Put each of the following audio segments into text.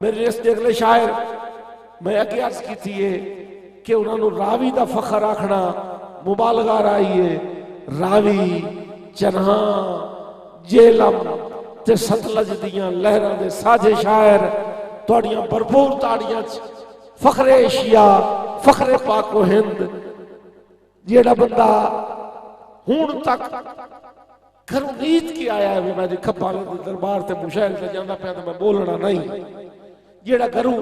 मेरे इस अगले शायर मैं अगे अर्ज की थी कि उन्होंने रावी का फखर आखना मुबालगा राई है। रावी चन्हा जेलम ते सतलज दियां लहरां दे साजे शायर तुहाड़ियां भरपूर ताड़ियां फखरे एशिया फखरे पाको हिंद। जेड़ा बंदा हुण तक घरों नीत के आया है मैं खब्बा दरबार से मुशाहिर से जाना पाया तो मैं बोलना नहीं। जेड़ा घरों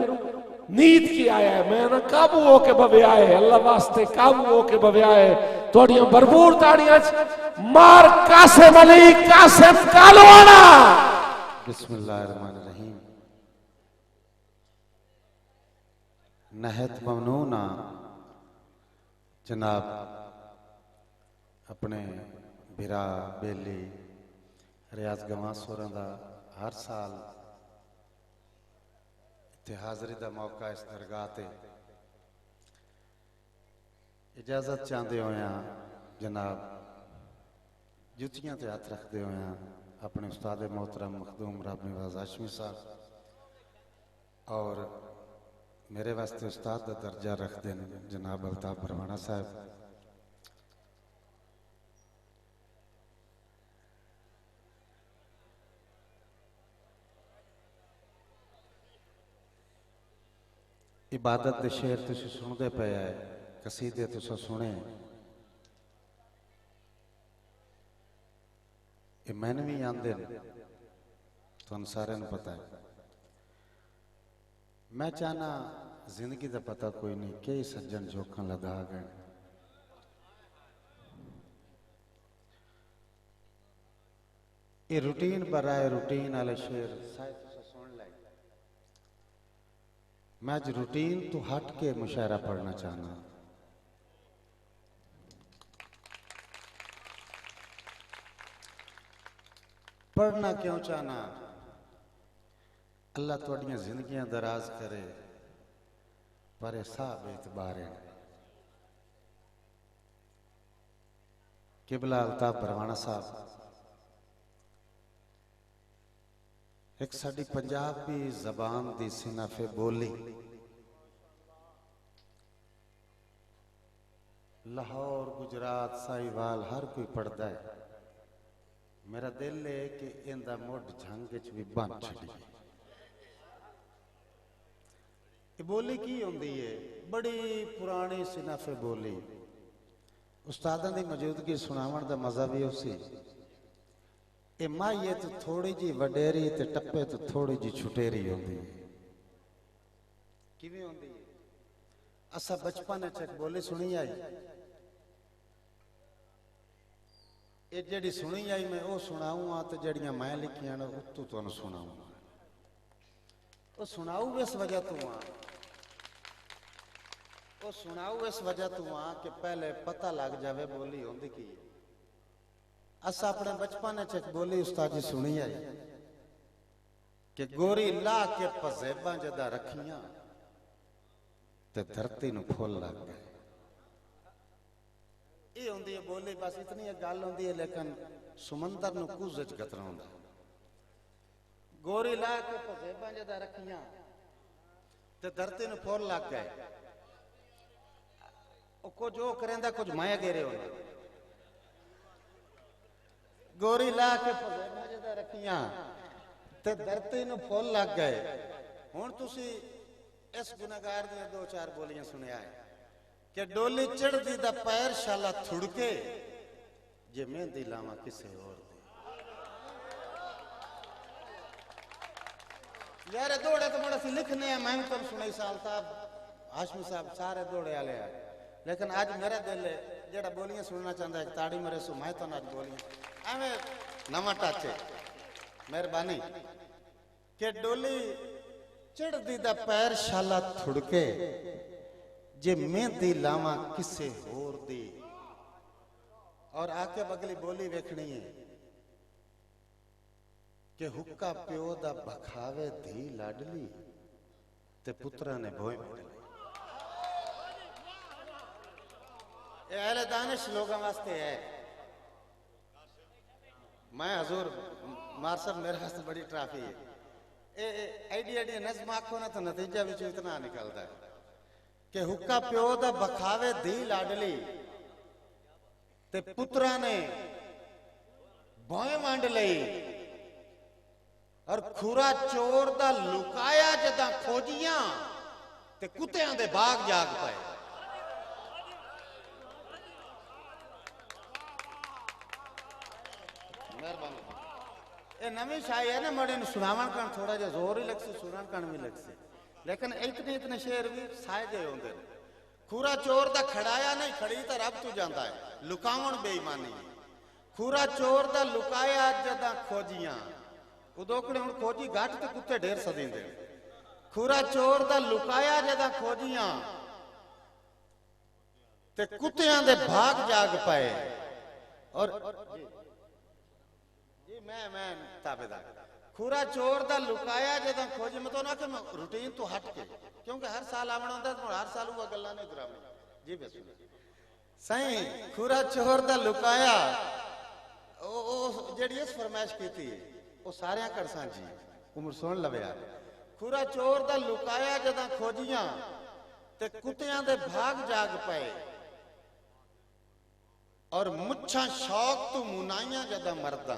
नीत के आया है मैं ना काबू होके बव्या है अल्लाह वास्ते काबू होके बव्या है। थोड़ियां भरपूर ताड़ियां मार कासिम अली कासिम कालवाना। बिस्मिल्लाहिर्रहमानिर्रहीम। नहत ममनूना जनाब अपने बिरा बेली रियाज गवासोर का हर साल इतने हाजरी का मौका इस दरगाह से इजाजत चाहते होया जनाब जुतियां ते हाथ रखते होया अपने उस्ताद मोहतरम मखदूम रब निवाज हाशमी साहब और मेरे वास्ते उस्ताद का दर्जा रखते हैं जनाब अल्ताफ बरवाना साहब। इबादत के शेर तुसी सुनते पे है कसीदे तुसा सुने ये मैंने भी आंदे तुम सारे पता है। मैं चाहना जिंदगी का पता कोई नहीं कई सज्जन जोखन लगा गए। ये रूटीन पर आए रूटीन वाले शेर शायद सुन ले। मैं आज रूटीन तो हट के मुशायरा पढ़ना चाहना। पढ़ना क्यों चाहना? अल्लाह थोड़ियां जिंदगियां दराज करे पर सा बेतबार है। किबला अल्ताफ बरवाना साहब एक साड़ी पंजाबी जबान दी सिनाफे बोली लाहौर गुजरात साहिवाल हर कोई पढ़ता है। मेरा दिल है कि इंदा मुढ़ झंग च भी बन छड़ी। ये बोली की होंदी है बड़ी पुरानी सिनाफे बोली उस्तादां दी मौजूदगी सुनावन दा मजा भी उसी। ये माइए तो थोड़ी जी वडेरी ते टप्पे तो थोड़ी जी छुटेरी होंदी किवें होंदी है? असा बचपन च बोली सुनी आई ये जेड़ी सुनी आई मैं वो सुनाऊंगा तो जड़ियां मैं लिखियां ना उत्तू तुहानू सुनाऊंगा। वो सुनाऊ इस वजह तो हाँ वो सुनाऊ इस वजह तो हाँ कि पहले पता लग जावे बोली होंदी की। असा अपने बचपन च बोली उस्ताद जी सुनी आई कि गोरी ला के पजेबा जदा रखियां ते धरती नू फुल लग गए। ये होंदी है बोली बस इतनी गल होंदी है लेकिन सुमंदर नू कूज च कतराउंदा। गोरी ला के पजेबा जदा रखियां ते धरती नू फुल लग गए। कुछ वो करेंदा कुछ मैं गेरे होंदा। गोरी ला के पजेबा जदा रखियां ते धरती नू फुल लग गए। हुण तुसी इस गुनाहगार दी दो चार बोलियां सुनिया है कि डोली चढ़दी दा पैर शाला थुड़के जे मेहंदी लावा किसे और दी। यार दौड़े तो बड़ा सी लिखने हैं मैं तुम सुनाई साल साहब हाशमी साहब सारे दौड़े वाले हैं लेकिन आज मेरा दिल है जेड़ा बोलियां सुनना चाहता है ताड़ी मेरे सु मैं तो आज बोलियां एवं नवा टच है मेहरबानी के डोली चढ़दी दा पैर शाला थुड़के जे मेहंदी लावा किसे होर दी। और आके बगली बोली वेखनी है कि हुक्का प्यो दा बखावे धी लाडली ते पुत्रा ने भोए मोड़ली। ये अहले दानिश लोगों वास्ते है। मैं हजूर मार साहब मेरे वास्ते बड़ी ट्राफी है एडी एडी नज़म आखो ना तो नतीजा भी इतना निकलता है कि हुक्का प्यो दा बखावे धी लाडली ते पुत्रा ने भौं वंड लई और खुरा चोर दा लुकाया जदा खोजियां ते कुत्तियां दे बाग जाग पाए। मेहरबानी। ये नवी शायरी है ना, मड़े सुनावन कण थोड़ा जा जोर ही लगसी, सुनन कण भी लगसी, लेकिन इतने इतने शेर भी साजे होंगे। खुरा चोर दा खड़ाया नहीं, खड़ी तो रब तू जाता है, लुकावन बेईमानी। खुरा चोर दा लुकाया जदा खोजियां, उदोकड़े हुण खोजी घट ते कुत्ते ढेर सदींदे। खुरा चोर दा लुकाया जदा खोजियां ते कुत्तियां दे भाग जाग पाए। और जी मैं ताबेदार। खुरा चोर दा लुकाया जदा खोजी, मैं तो ना कि रूटीन तो हट के, क्योंकि हर साल आवना होंदा तो हर साल वो गल्ला नहीं करावे। जी बस सही। खुरा चोर दा लुकाया ओ जेड़ी इस फरमाइश कीती वो सारे कर सांझी उम्र सुन लवे यार। खुरा चोर दा लुकाया जदा खोजियां ते कुत्तियां दे भाग जाग पाए। और मुच्छां शौक तू मुनाइयां जदा मरदा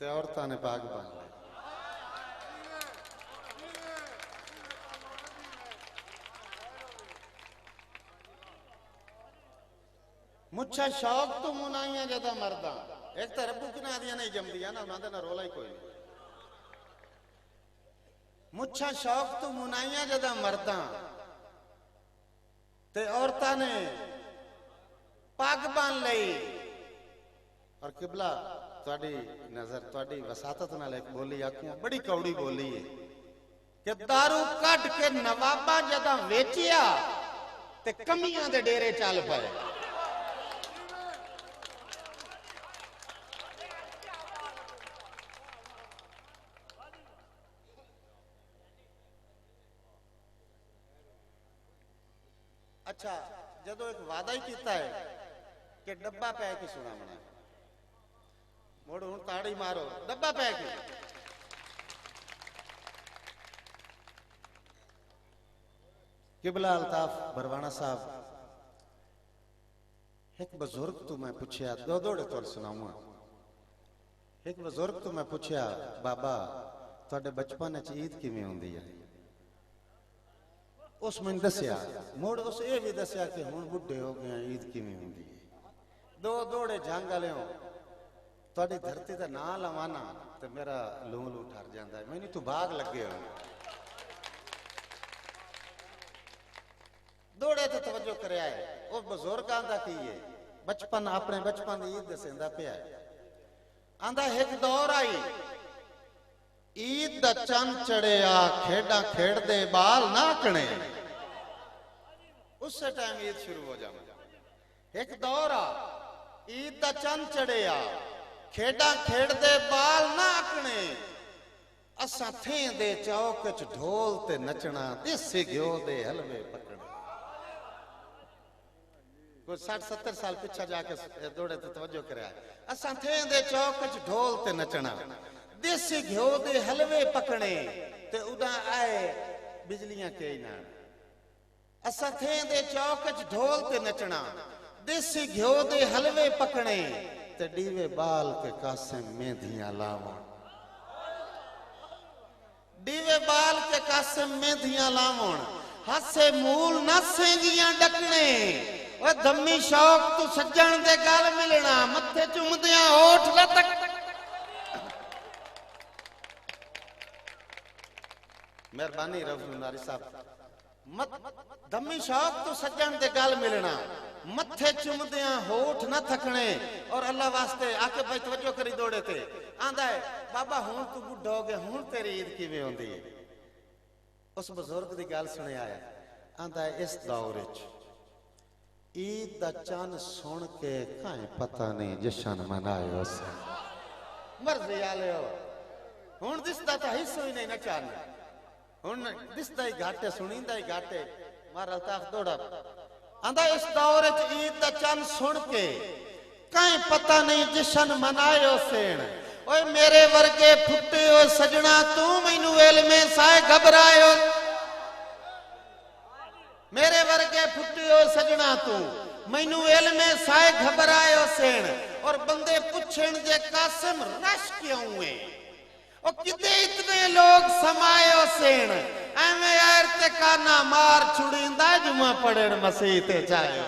ते औरतां ने भाग बांध लिया। मुच्छा शौक तू मुनाइयां जदा मरदा। एक तो रब्बू किना दिया नहीं जमदिया ना, उन्होंने ना रोला ही कोई नहीं। मुच्छा शौक तू मुनाइयां जदा मरदा ते औरतां ने पग बांध लई। और किबला तुहाडी नजर तुहाडी वसातत नाल एक बोली आखूं, बड़ी कौड़ी बोली है कि दारू कट के नवाबा जदा वेचिया ते कमियां दे डेरे चल पाए। अच्छा, जदों एक वादा ही किया है कि डब्बा पै के सुनावना, मुड़ हुण ताड़ी मारो, डब्बा पै के। किबला अल्ताफ बरवाना साहब, एक बुजुर्ग तो मैं पूछया, दो दौड़े तौर सुनाऊंगा। एक बुजुर्ग तो मैं पूछया, बाबा तुहाडे बचपन च ईद किवें हुंदी है? उस मैं दसिया, मुड़ उस ये भी दसिया कि हुण बुढ़े हो गए ईद किवें हुंदी है। दो दौड़े जंग वाले हो, तुहाडी धरती दा नां लवाना ते मेरा लूं लू ठर जांदा है, मैनूं तू भाग लगे हो। दौड़े ते तवज्जो करया है। वो बुजुर्गां दा की है, बचपन अपने बचपन दी ईद दसेंदा पिया। आंदा एक दौर आई, ईद दा चंद चढ़िया, खेडा खेड़दे बाल नाकने। उस टाइम ईद शुरू हो जाए। एक दौर आ, ईद दा चंद चढ़िया, खेडा खेड़दे बाल नाकने। असां थे दे चौक च ढोल ते नचना, देसी घ्यो दे हलवे पकड़े। कुछ 60-70 साल पिछा जाके दौड़े ते तवज्जो करया। असां थे दे चौक च ढोल ते नचना, देसी घ्यो दे हलवे पकड़े ते उदा आए बिजलियां के ना। असां थे दे चौक च ढोल ते नचना, देसी घ्यो दे हलवे पकड़े ते डीवे बाल के कासे मेंधियां लावण। डीवे बाल के कासे मेंधियां लावण, हासे मूल नासेंगियां डकने। ओ धम्मी शौक तू सज्जण दे गल मिलना, मत्थे चुमदियां होठ लटक। मेहरबानी रफू नारी साहब। मत धम्मी शौक तू सज्जन दे गल मिलना, मत्थे चुमदियां होठ न थकने। और अल्लाह वास्ते आके भाई तवज्जो करी दौड़े ते आंदा है, बाबा हुण तू बुढ़ा हो गया, हुण तेरी ईद किवें होंदी है? उस बुजुर्ग दी गल सुने आया, आंदा है इस दौर च ईद दा चन सुन के काए पता नहीं जशन मनायो से। मर्जी आले हो, हुण दिसदा तां हिस्सो ही नहीं न चन, हुण दिसदा ही घाटे, सुनींदा ही घाटे। मार अल्ताफ दौड़ा आंदा इस दौर च ईद दा चन सुन के काए पता नहीं जशन मनायो सेन। ओए मेरे वर्गे फुटे हो सजना तू मैनू वेल में साए घबरायो मेरे वर्गे फुटे हो सजना तू मैनू वेल में साए घबरायो सेण और बंदे पूछण जे कासिम रश क्यों हुए और किते इतने लोग समायो सेण एवें यार ते काना मार छुड़ींदा जुमा पड़ण मसीह ते चायो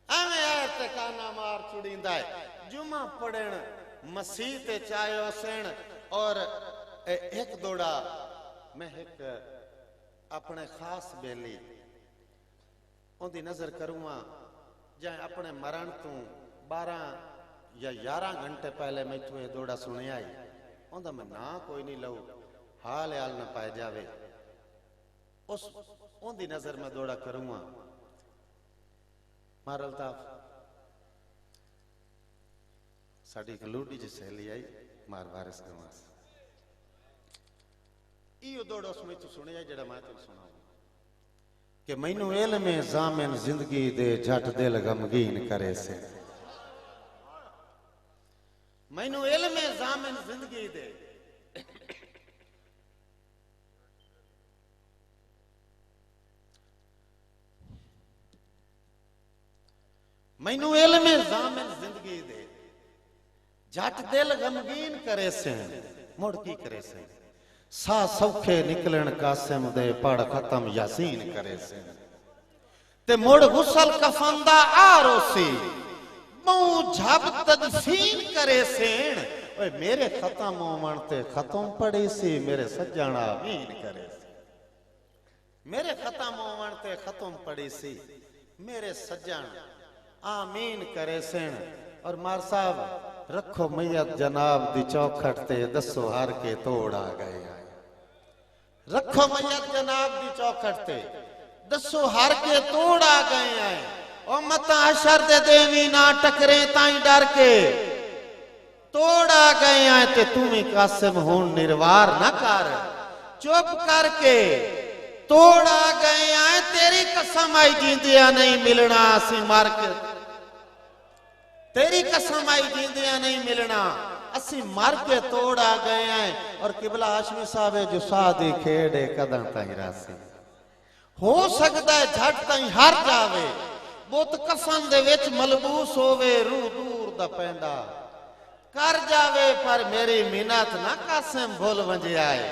एवें यार ते काना मार छुड़ींदा जुमा पड़ण मसीह ते चायो सेण और एक दोड़ा मैं एक अपने खास बेली उनकी नजर करूंगा जाए अपने मरण तू 12 या 11 घंटे पहले मैं तू ये दोड़ा सुने आई उनका मैं ना कोई नहीं लऊ हाल हाल ना पाए जावे उस उनकी नजर में दोड़ा करूंगा मारलताफ साड़ी कलूटी जी सहेली आई मार वारिस गवास इो दौड़ उसमें तू सुने जड़ा मैं तेन सुना कि मैनू एल में जामिन जिंदगी दे झट दिल गमगीन करे से मैनू एल में जामिन जिंदगी दे मैनू एल में जामिन जिंदगी दे झट दिल गमगीन करे से मुड़ की करे से सा सौखे निकलन कासिम दे पढ़ खत्म यासीन करे से ते मुड़ गुसल कफंदा आरोसी मऊ झब तदफीन करे सेण ओए मेरे खत्म होवन ते खत्म पड़ी सी मेरे सज्जणा आमीन करे से मेरे खत्म होवन ते खत्म पड़ी सी मेरे सज्जण आमीन करे सेण और मार साहब रखो मैयत जनाब दी चौखट ते दसो हार के तोड़ आ गए रखो मैयत जनाब दी चौखट ते दसो हार के तोड़ आ गए हैं ओ मता अशर दे देवी ना टकरे ताई डर के तोड़ आ गए हैं ते तुम्हें कासिम होन निर्वार न कर चुप करके तोड़ आ गए हैं तेरी कसम आई जींदिया नहीं मिलना असी मार के तेरी कसम आई जींदिया नहीं मिलना असी मर के तोड़ आ गए हैं और किबला हाशमी साहब जो सादी खेड़े कदम ताई रासी हो सकता है झट ताई हार जावे बुत कफन दे विच मलबूस होवे रूह दूर दा पैंदा कर जावे पर मेरी मिन्नत ना कासिम भूल वंजे आए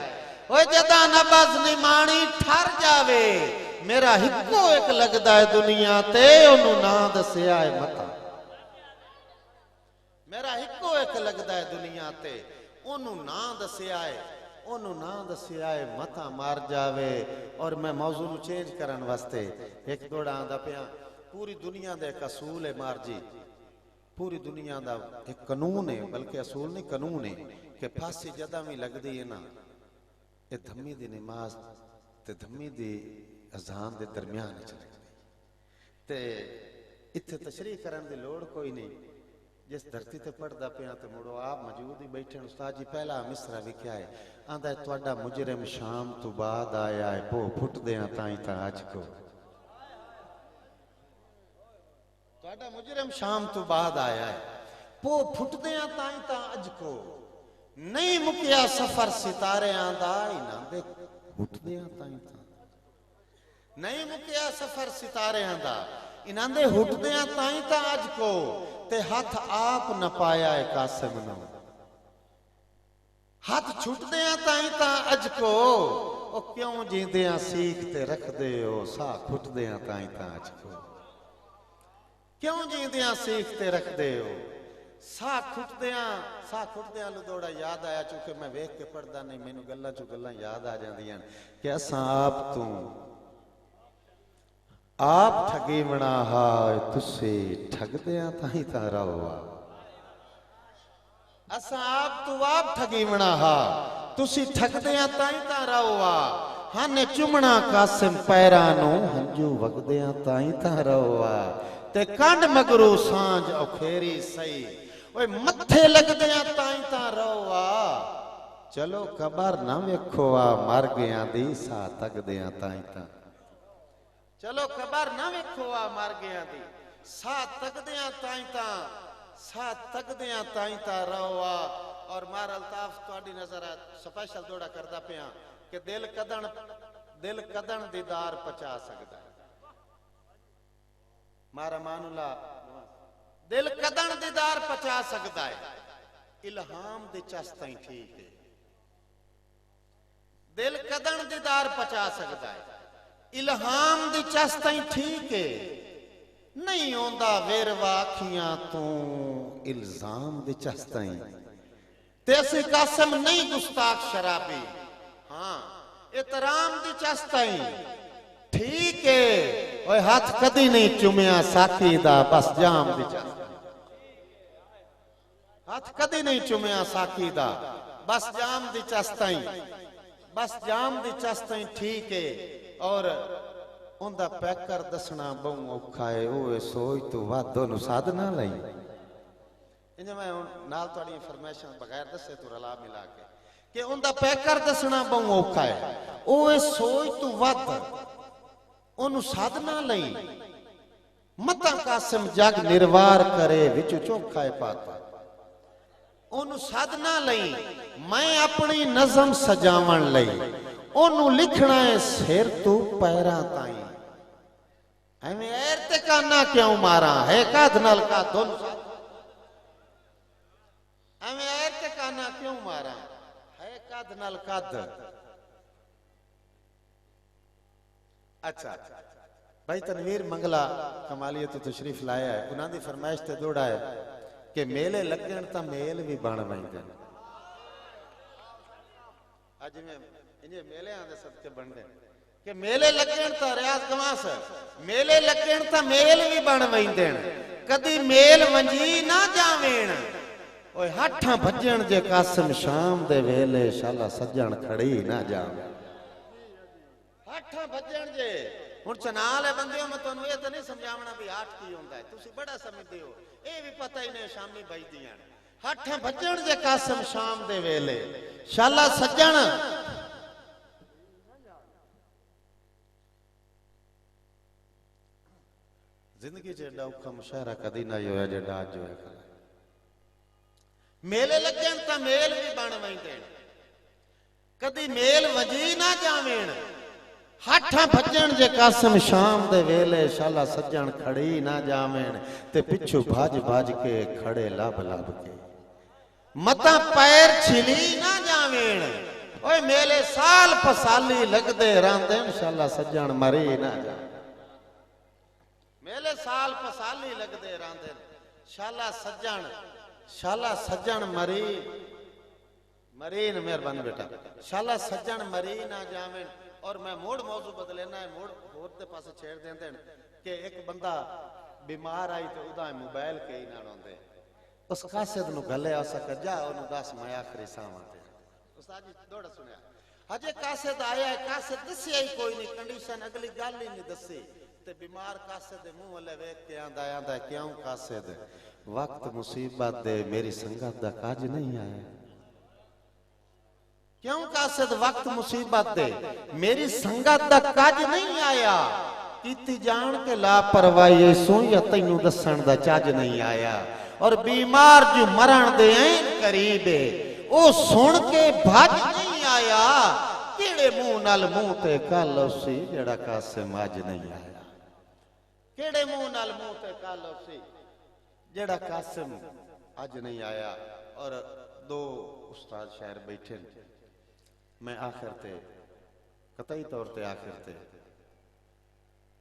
ओए जदा नबज निमाणी ठर जावे मेरा हिक्को एक लगदा है दुनिया ते ओनू ना दस्या है मता मेरा हिक्को एक लगदा है दुनिया ते ओनू ना दस्या है मता मार जावे और मैं मौजू नू चेंज करन वास्ते एक दोड़ा आंदा पिया पूरी दुनिया दा एक असूल है मार जी पूरी दुनिया दा एक कानून है बल्कि असूल नहीं कानून है कि फांसी जदा भी लगदी है ना ये धम्मी दी नमाज ते धम्मी दी अजान दे दरमियान च लगदी ते इत्थे तशरीह करन दी लोड़ कोई नहीं जिस धरती ते पढ़दा पिया ते मुड़ो आप मौजूद ही बैठे उस्ताद जी पहला मिसरा लिखिया है आंदा है तुहाडा मुजरिम शाम तो बाद आया है पो फुट देया ताई ता अज को तुहाडा मुजरिम शाम तो बाद आया है पो फुट देया ताई ता अज को नहीं मुकिया सफर सितारे आंदा इना दे फुट देया ताई ता नहीं मुकिया सफर सितारे आंदा इना दे हुट देया ताई ता अज को ते हाथ आप न पाया है कासिम नो हाथ छुट दिया ताई ता अज को ओ क्यों जींदिया सीख ते रख दे हो सा खुट दिया ताई ता अज को क्यों जींदिया सीख ते रख दे हो सा खुट दिया लुदोड़ा याद आया चूंकि मैं वेख के पढ़दा नहीं मैनू गल्ला चू गल्ला याद आ जांदियां कि असा आप ठगी बना हाय तुसी ठग दिया ताई ता रहो असा आप ठगी बना हा तुसी ठग दिया ताई ता रहो हाने चुमना कासिम पैरा नो हंजू वगदिया ताई ता रहो ते कंड मगरू सांझ औखेरी सही ओए मथे लगदिया ताई ता रहो चलो कबर ना वेखो मर गया दी सा तक दिया ताई ता चलो खबर ना वेखो मर गया दी सा तकदिया ताई ता साथ तकदियां ताई ता रवा और मार अल्ताफ तुहाडी नजर स्पेशल जोड़ा करदा पिया कि दिल कदन दीदार पचा सकदा है। मारा मानुला दिल कदन दीदार पचा सकदा है। इल्हाम दे चस्ता ही ठीक है। दिल कदन दीदार पचा सकदा है। इल्हाम दी चस्ता ही ठीक है। नहीं आंदा वेरवा अखियां तू इल्जाम दी चस्ता ही तेसी कासम नहीं गुस्ताख शराबी हाँ एहतराम दी चस्ता ही ठीक है। ओए हाथ कदी नहीं चुमिया साकी दा बस जाम दी चस्ता हाथ कदी नहीं चुमिया साकी दा बस जाम दी चस्ता ही बस जाम दी चस्ता ही ठीक है। और उनका पैकर दसना बहु औखा है। ओए सोच तू वादो नु साध ना लई इंज मैं नाल तुहाडी फरमाइशां बगैर दसे तू रला मिला के उनका पैकर दसना बहु औखा है। ओए सोच तू वद ओनु साध ना लई मता कासिम जग निर्वार करे विच चोखा है पाता ओनु साध ना लई मैं अपनी नज़म सजावण लई ओनु लिखना है सिर तू पैरा ताई एवें एर ते काना क्यों मारा है काद नाल का धुन एवें एर ते काना क्यों मारा है काद नाल काद। अच्छा भाई तनवीर मंगला कमालियत तो तशरीफ लाया है। उन्होंने फरमाइश ते दौड़ा है कि मेले लगन तां मेल भी बन वैंदे अज में इन्हें मेले आंदे सबके बनदे कि मेले लगन तां रियाज कमास मेले लगन तां मेल भी बन वैंदे कदी मेल वंजी ना जावेण ओए हाठां भजण जे कासिम शाम दे वेले शाला सज्जण खड़ी ना जावे हाठां भजण जे हुण चनाल है बंदियों मैं तुहानू ये तो नहीं समझावना भी हाठ की होंदा है तुसी बड़ा समझदे हो ये भी पता ही नहीं शामी बजदियां हाठां भजण जे कासिम शाम दे वेले शाला सज्जण जिंदगी च एडा औखा मुशायरा कदी ना होया जेड़ा अज होया मेले लगन तां मेल भी बन वैंदे कदी मेल वजी ना जावेण हाठां भजण जे कासिम शाम दे वेले शाला सज्जण खड़ी ना जावेण ते पिछू भज भज के खड़े लब लब के मता पैर छिली ना जावेण ओए मेले साल पसाली लगदे रहंदे शाला सज्जण मरी ना जा मेले साल पसाली लगदे रहंदे शाला सज्जण मरी मरीन मेहरबानी बेटा शाला सज्जण मरी ना जावेण। और मैं मोड़ मौजू बदलेना है मोड़ होर दे पासे छेड़ देंदे कि एक बंदा बीमार आई तो उदा मोबाइल के ही ना आंदे उस कासिद नु गले आ सक जा ओनु दस मैं आखिरी सावां ते उस्ताद जी दौड़ सुनया हजे कासिद आया कासिद दसिया ही कोई नहीं कंडीशन अगली गल ही नहीं दसी ते बीमार कासिद दे मुंह वाले वेख के आंदा क्यों कासिद वक्त मुसीबत दे मेरी संगत दा काज नहीं आया क्यों कासिद वक्त मुसीबत दे मेरी संगत दा काज नहीं आया कीती जान के लापरवाही सोया तैनू दसण दा चाज नहीं आया। और बीमार जो मरण दे करीब है ओ सुन के भज नहीं आया केड़े मुंह नाल मुंह ते कल उसी जेड़ा कासिम अज नहीं आया केड़े मुंह नाल मुंह ते कल उसी जेड़ा कासिम अज नहीं आया। और दो उस्ताद शायर बैठे मैं आखिर ते कतई तौर ते आखिर ते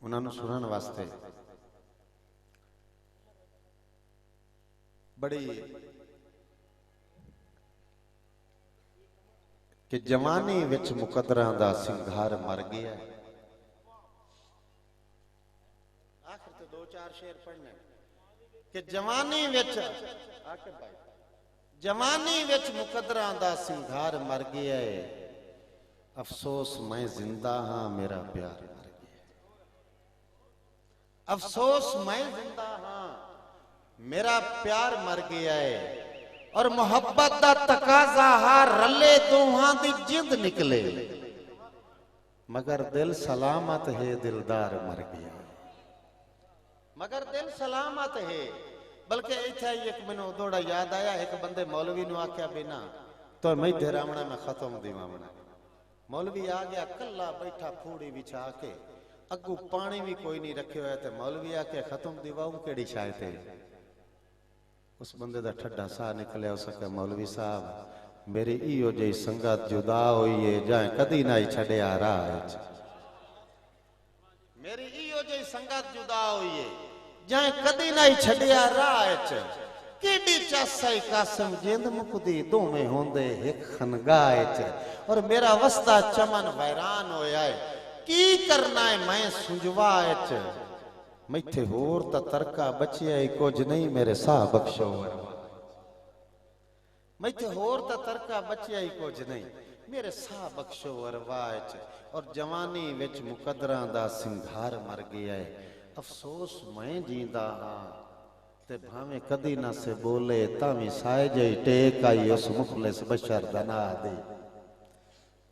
उन्होंने सुनने वास्ते बड़ी कि जवानी विच मुकदरा दा सिंगार मर गया आखिर ते दो चार शेर पढ़ने कि जवानी विच मुकदरा दा सिंगार मर गया है अफसोस मैं जिंदा हाँ मेरा प्यार मर गया अफसोस मैं जिंदा हाँ मेरा प्यार मर गया है। और मोहब्बत दा तकाजा हार रले दोहां दी जिंद निकले मगर दिल सलामत है दिलदार मर गया मगर दिल सलामत है बल्कि इत्थे ही एक मैनू दौड़ा याद आया, एक बंदे मौलवी नु आख्या बिना तो मैं रावणा में खत्म दीवावना। मौलवी आ गया कला बैठा फूड़ी बिछा के, अगू पानी भी कोई नहीं रखे हुए थे। मौलवी आके खत्म दीवाऊं केड़ी शायद है। उस बंदे दा ठड्डा सा निकलिया, उसके मौलवी साहब मेरी इो जी संगत जुदा हुई है जाए कदी ना ही छड़िया राह, मेरी इो जी संगत जुदा हुई है जाए कदी ना ही छड़िया राह। केडी चासाई कासम जिंद मुकदी दोवें होंदे एक खनगाह। और मेरा वस्ता चमन वैरान होया है, की करना है मैं सुंजवा। मैथे होर ता तरका बचिया ही कुछ नहीं, मेरे साह बख्शो वरवा। मैथे होर ता तरका बचिया ही कुछ नहीं, मेरे साह बख्शो वरवा। और जवानी विच मुकदरां दा सिंघार मर गया है। अफसोस मैं जींदा हाँ ते भावे कदी ना से बोले तावी साए जई टेक आई उस मुखलिस बशर दना दे।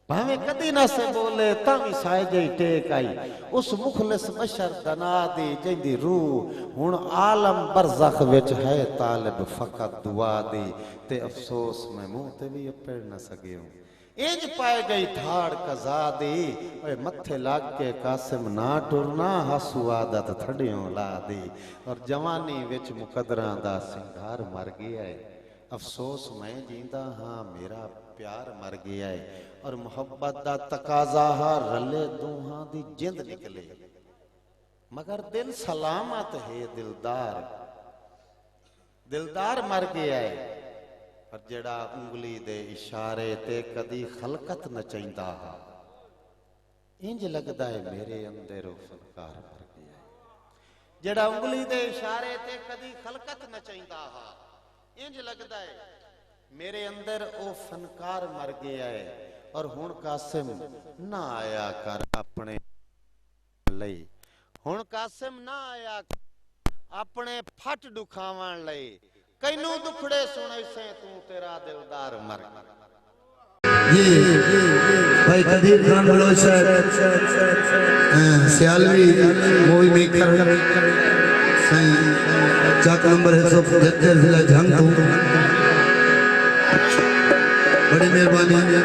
भावे कदी ना से बोले तावी साए जई टेक आई उस मुखलिस बशर दना दी, जिंदी रूह हुण आलम बरज़ख विच है तालिब फकत दुआ दी। ते अफसोस मैं मुंह ते भी अपेड़ न सकियो। इंज पाए गई धाड़ कजा दी, ओए मथे लाग के कासिम ना टुरना हासू आदत थड़ियों ला दी। और जवानी विच मुकदरां दा सिंगार मर गया है। अफसोस मैं जींदा हाँ मेरा प्यार मर गया है। और मुहब्बत दा तकाजा हा रले दूहां दी जिंद निकले, मगर दिल सलामत है दिलदार। दिलदार मर गया है। पर जड़ा उंगली दे इशारे ते कदी खलकत न चाहता हा, इंज लगदा है मेरे अंदर वो फनकार मर गया है। जड़ा उंगली दे इशारे ते कदी खलकत न चाहता हा, इंज लगदा है मेरे अंदर वो फनकार मर गया है। और हुण कासिम ना आया कर अपने लई, हुण कासिम ना आया अपने फट दुखावन लई। कैनू दुखड़े सुने से तू तेरा दिलदार मर। ये भाई कदीर खान बलोच सियालवी मूवी मेकर सही चाक नंबर 175 जिला जंग। बड़ी मेहरबानी।